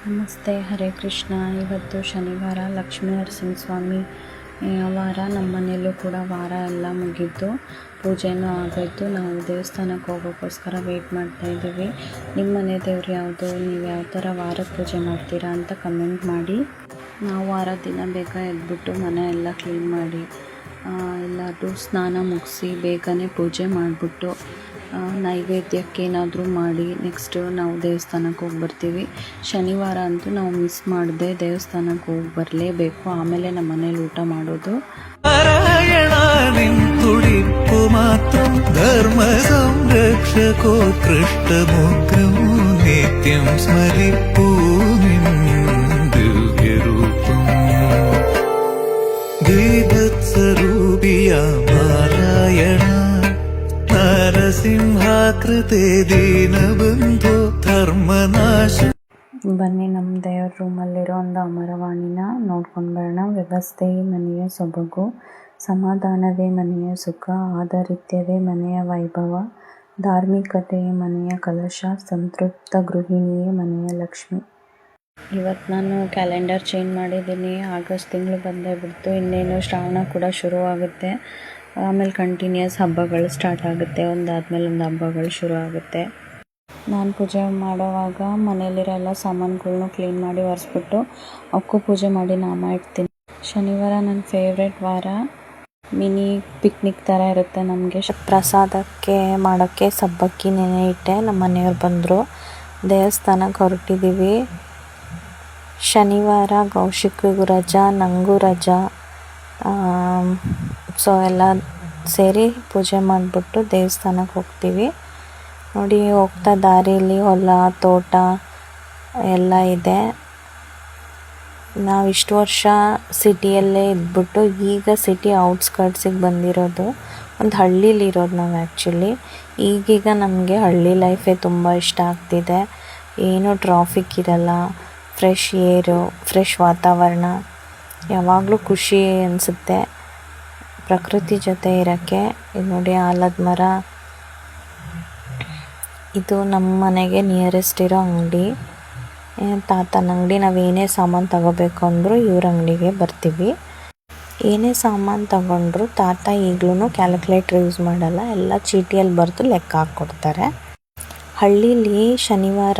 ನಮಸ್ತೆ, ಹರೇ ಕೃಷ್ಣ. ಇವತ್ತು ಶನಿವಾರ, ಲಕ್ಷ್ಮೀ ನರಸಿಂಹಸ್ವಾಮಿ ವಾರ. ನಮ್ಮ ಮನೆಯಲ್ಲೂ ಕೂಡ ವಾರ ಎಲ್ಲ ಮುಗಿದ್ದು ಪೂಜೆನೂ ಆಗೋಯ್ತು. ನಾವು ದೇವಸ್ಥಾನಕ್ಕೆ ಹೋಗೋಕ್ಕೋಸ್ಕರ ವೆಯ್ಟ್ ಮಾಡ್ತಾಯಿದ್ದೀವಿ. ನಿಮ್ಮ ಮನೆ ದೇವ್ರು ಯಾವುದು, ನೀವು ಯಾವ ಥರ ವಾರದ ಪೂಜೆ ಮಾಡ್ತೀರಾ ಅಂತ ಕಮೆಂಟ್ ಮಾಡಿ. ನಾವು ವಾರದ ದಿನ ಬೇಗ ಎದ್ಬಿಟ್ಟು ಮನೆ ಎಲ್ಲ ಕ್ಲೀನ್ ಮಾಡಿ ಎಲ್ಲರೂ ಸ್ನಾನ ಮುಗಿಸಿ ಬೇಗನೆ ಪೂಜೆ ಮಾಡಿಬಿಟ್ಟು ನೈವೇದ್ಯಕ್ಕೆ ಏನಾದರೂ ಮಾಡಿ ನೆಕ್ಸ್ಟು ನಾವು ದೇವಸ್ಥಾನಕ್ಕೆ ಹೋಗಿ ಬರ್ತೀವಿ. ಶನಿವಾರ ಅಂತೂ ನಾವು ಮಿಸ್ ಮಾಡದೆ ದೇವಸ್ಥಾನಕ್ಕೆ ಹೋಗಿ ಬರಲೇಬೇಕು. ಆಮೇಲೆ ನಮ್ಮ ಮನೇಲಿ ಊಟ ಮಾಡೋದು. ತುಡಿಪ್ಪು ಮಾತ್ರ ಧರ್ಮ ಸಂರಕ್ಷಕೋತ್ಕೃಷ್ಟಮೂರ್ತಿ ನಿತ್ಯಂ ಸ್ಮರಿಪ್ಪು ದಿವ್ಯ ರೂಪಂ ದೀಪತ್ಸರೂಪಿಯ ನಾರಾಯಣ ನರಸಿಂಹಾಕೃತೆ ದೀನಬಂಧು ಧರ್ಮನಾಶ. ಬನ್ನಿ, ನಮ್ಮ ದೇವ್ರ ರೂಮಲ್ಲಿರೋ ಒಂದು ಅಮರವಾಣಿನ ನೋಡ್ಕೊಂಡು ಬರೋಣ. ವ್ಯವಸ್ಥೆಯೇ ಮನೆಯ ಸೊಬಗು, ಸಮಾಧಾನವೇ ಮನೆಯ ಸುಖ, ಆದರಿತ್ಯವೇ ಮನೆಯ ವೈಭವ, ಧಾರ್ಮಿಕತೆಯೇ ಮನೆಯ ಕಲಶ, ಸಂತೃಪ್ತ ಗೃಹಿಣಿಯೇ ಮನೆಯ ಲಕ್ಷ್ಮಿ. ಇವತ್ತು ನಾನು ಕ್ಯಾಲೆಂಡರ್ ಚೇಂಜ್ ಮಾಡಿದ್ದೀನಿ. ಆಗಸ್ಟ್ ತಿಂಗಳು ಬಂದೇ ಬಿಡ್ತು. ಇನ್ನೇನು ಶ್ರಾವಣ ಕೂಡ ಶುರುವಾಗುತ್ತೆ. ಆಮೇಲೆ ಕಂಟಿನ್ಯೂಸ್ ಹಬ್ಬಗಳು ಸ್ಟಾರ್ಟ್ ಆಗುತ್ತೆ. ಒಂದಾದ್ಮೇಲೆ ಒಂದು ಹಬ್ಬಗಳು ಶುರು ಆಗುತ್ತೆ. ನಾನು ಪೂಜೆ ಮಾಡೋವಾಗ ಮನೆಯಲ್ಲಿರೋ ಎಲ್ಲ ಸಾಮಾನುಗಳ್ನು ಕ್ಲೀನ್ ಮಾಡಿ ಒರೆಸ್ಬಿಟ್ಟು ಅವಕ್ಕೂ ಪೂಜೆ ಮಾಡಿ ನಾಮ ಇಡ್ತೀನಿ. ಶನಿವಾರ ನನ್ನ ಫೇವ್ರೆಟ್ ವಾರ. ಮಿನಿ ಪಿಕ್ನಿಕ್ ಥರ ಇರುತ್ತೆ ನಮಗೆ. ಪ್ರಸಾದಕ್ಕೆ ಮಾಡೋಕ್ಕೆ ಸಬ್ಬಕ್ಕಿ ನೆನೆ ಇಟ್ಟೆ. ನಮ್ಮ ಮನೆಯವ್ರು ಬಂದರು. ದೇವಸ್ಥಾನಕ್ಕೆ ಹೊರಟಿದ್ದೀವಿ. ಶನಿವಾರ ಕೌಶಿಕ್ಗೂ ರಜಾ, ನನಗೂ ರಜಾ. ಸೊ ಎಲ್ಲ ಸೇರಿ ಪೂಜೆ ಮಾಡಿಬಿಟ್ಟು ದೇವಸ್ಥಾನಕ್ಕೆ ಹೋಗ್ತೀವಿ. ನೋಡಿ, ಹೋಗ್ತಾ ದಾರಿಯಲ್ಲಿ ಹೊಲ, ತೋಟ ಎಲ್ಲ ಇದೆ. ನಾವು ಇಷ್ಟು ವರ್ಷ ಸಿಟಿಯಲ್ಲೇ ಇದ್ಬಿಟ್ಟು ಈಗ ಸಿಟಿ ಔಟ್ಸ್ಕರ್ಟ್ಸಿಗೆ ಬಂದಿರೋದು. ಒಂದು ಹಳ್ಳೀಲಿರೋದು ನಾವು ಆ್ಯಕ್ಚುಲಿ. ಈಗೀಗ ನಮಗೆ ಹಳ್ಳಿ ಲೈಫೇ ತುಂಬ ಇಷ್ಟ ಆಗ್ತಿದೆ. ಏನೂ ಟ್ರಾಫಿಕ್ ಇರಲ್ಲ, ಫ್ರೆಶ್ ಏರು, ಫ್ರೆಶ್ ವಾತಾವರಣ, ಯಾವಾಗಲೂ ಖುಷಿ ಅನಿಸುತ್ತೆ ಪ್ರಕೃತಿ ಜೊತೆ ಇರೋಕ್ಕೆ. ಇದು ನೋಡಿ, ಆಲದ ಮರ. ಇದು ನಮ್ಮ ಮನೆಗೆ ನಿಯರೆಸ್ಟ್ ಇರೋ ಅಂಗಡಿ, ತಾತನ ಅಂಗಡಿ. ನಾವೇನೇ ಸಾಮಾನು ತಗೋಬೇಕು ಅಂದರೂ ಇವ್ರ ಅಂಗಡಿಗೆ ಬರ್ತೀವಿ. ಏನೇ ಸಾಮಾನು ತಗೊಂಡ್ರು ತಾತ ಈಗಲೂ ಕ್ಯಾಲ್ಕುಲೇಟ್ರ್ ಯೂಸ್ ಮಾಡಲ್ಲ, ಎಲ್ಲ ಚೀಟಿಯಲ್ಲಿ ಬರೆದು ಲೆಕ್ಕ ಹಾಕ್ಕೊಡ್ತಾರೆ. ಹಳ್ಳೀಲಿ ಶನಿವಾರ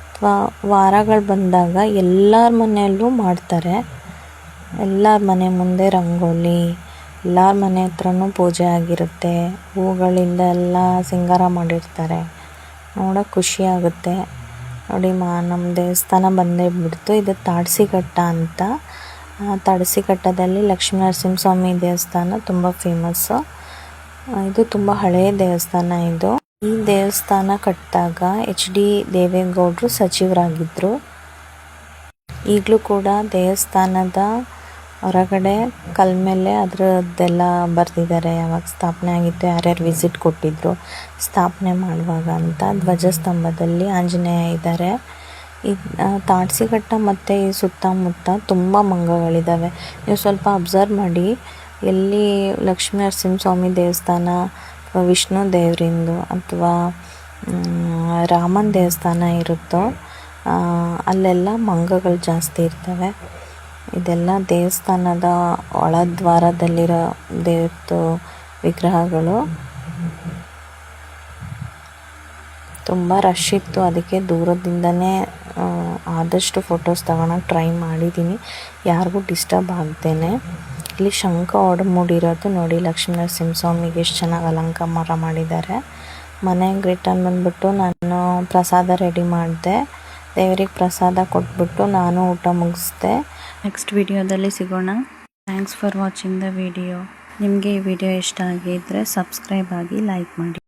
ಅಥವಾ ವಾರಗಳು ಬಂದಾಗ ಎಲ್ಲರ ಮನೆಯಲ್ಲೂ ಮಾಡ್ತಾರೆ. ಎಲ್ಲರ ಮನೆ ಮುಂದೆ ರಂಗೋಲಿ, ಎಲ್ಲರ ಮನೆ ಹತ್ರನೂ ಪೂಜೆ ಆಗಿರುತ್ತೆ. ಹೂಗಳಿಂದ ಎಲ್ಲ ಸಿಂಗಾರ ಮಾಡಿರ್ತಾರೆ. ನೋಡೋಕೆ ಖುಷಿ ಆಗುತ್ತೆ. ನೋಡಿ, ನಮ್ಮ ದೇವಸ್ಥಾನ ಬಂದೇ ಬಿಡ್ತು. ಇದು ತಾಡ್ಸಿಘಟ್ಟ ಅಂತ. ತಾಡ್ಸಿಘಟ್ಟದಲ್ಲಿ ಲಕ್ಷ್ಮೀ ನರಸಿಂಹಸ್ವಾಮಿ ದೇವಸ್ಥಾನ ತುಂಬ ಫೇಮಸ್ಸು. ಇದು ತುಂಬ ಹಳೆಯ ದೇವಸ್ಥಾನ. ಇದು ಈ ದೇವಸ್ಥಾನ ಕಟ್ಟಿದಾಗ HD ದೇವೇಗೌಡರು ಸಚಿವರಾಗಿದ್ದರು. ಈಗಲೂ ಕೂಡ ದೇವಸ್ಥಾನದ ಹೊರಗಡೆ ಕಲ್ ಮೇಲೆ ಅದರದ್ದೆಲ್ಲ ಬರೆದಿದ್ದಾರೆ, ಯಾವಾಗ ಸ್ಥಾಪನೆ ಆಗಿತ್ತು, ಯಾರ್ಯಾರು ವಿಸಿಟ್ ಕೊಟ್ಟಿದ್ರು ಸ್ಥಾಪನೆ ಮಾಡುವಾಗ ಅಂತ. ಧ್ವಜಸ್ತಂಭದಲ್ಲಿ ಆಂಜನೇಯ ಇದ್ದಾರೆ. ಈ ತಾಡ್ಸಿಘಟ್ಟ ಮತ್ತು ಈ ಸುತ್ತಮುತ್ತ ತುಂಬ ಮಂಗಗಳಿದ್ದಾವೆ. ನೀವು ಸ್ವಲ್ಪ ಅಬ್ಸರ್ವ್ ಮಾಡಿ, ಎಲ್ಲಿ ಲಕ್ಷ್ಮೀ ನರಸಿಂಹಸ್ವಾಮಿ ದೇವಸ್ಥಾನ ಅಥವಾ ವಿಷ್ಣು ದೇವರಿಂದು ಅಥವಾ ರಾಮನ ದೇವಸ್ಥಾನ ಇರುತ್ತೋ ಅಲ್ಲೆಲ್ಲ ಮಂಗಗಳು ಜಾಸ್ತಿ ಇರ್ತವೆ. ಇದೆಲ್ಲ ದೇವಸ್ಥಾನದ ಒಳದ್ವಾರದಲ್ಲಿರೋ ದೇವ್ರದ್ದು ವಿಗ್ರಹಗಳು. ತುಂಬ ರಶ್ ಇತ್ತು, ಅದಕ್ಕೆ ದೂರದಿಂದನೇ ಆದಷ್ಟು ಫೋಟೋಸ್ ತಗೊಳಕ್ಕೆ ಟ್ರೈ ಮಾಡಿದ್ದೀನಿ, ಯಾರಿಗೂ ಡಿಸ್ಟರ್ಬ್ ಆಗ್ದೇನೆ. ಇಲ್ಲಿ ಶಂಖ ಒಡಮೂಡಿರೋದು ನೋಡಿ, ಲಕ್ಷ್ಮೀ ನರಸಿಂಹಸ್ವಾಮಿಗೆ ಎಷ್ಟು ಚೆನ್ನಾಗಿ ಅಲಂಕಾರ ಮಾಡಿದ್ದಾರೆ. ಮನೆಗೆ ರಿಟರ್ನ್ ಬಂದುಬಿಟ್ಟು ನಾನು ಪ್ರಸಾದ ರೆಡಿ ಮಾಡಿದೆ. ದೇವರಿಗೆ ಪ್ರಸಾದ ಕೊಟ್ಬಿಟ್ಟು ನಾನು ಊಟ ಮುಗಿಸ್ದೆ. ನೆಕ್ಸ್ಟ್ ವಿಡಿಯೋದಲ್ಲಿ ಸಿಗೋಣ. Thanks for watching the video. ನಿಮಗೆ ಈ ವಿಡಿಯೋ ಇಷ್ಟ ಆಗಿದ್ದರೆ ಸಬ್ಸ್ಕ್ರೈಬ್ ಆಗಿ, ಲೈಕ್ ಮಾಡಿ.